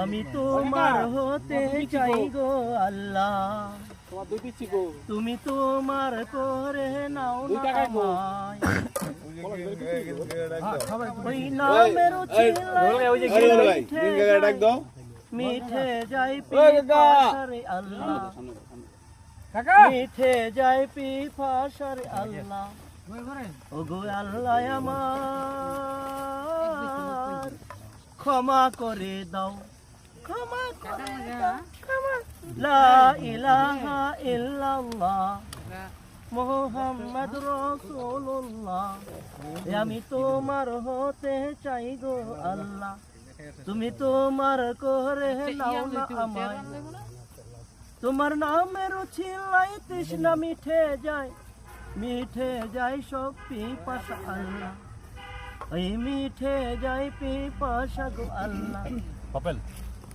আমি তোমার হতে চাই গো আল্লাহ, তুমি তোমার করে নাও না আমায়। ওই নামের উছিলায় মিঠে যায় পিপাসারে আল্লাহ, মিঠে যায় পিপাসারে আল্লাহ। ওগো আল্লাহ আমার ক্ষমা করে দাও, ক্ষমা করে দাও, লা ইলাহা ইল্লাল্লাহ মুহাম্মদ রাসূলুল্লাহ। আমি তোমার হতে চাই গো আল্লাহ, তুমি তোমার করে নাও না আমায়। তোমার নামের উছিলাই তৃষ্ণা মিঠে যায় সব পিপাসা আল্লাহ, ওই মিঠে যায় পিপাসা গো আল্লাহ।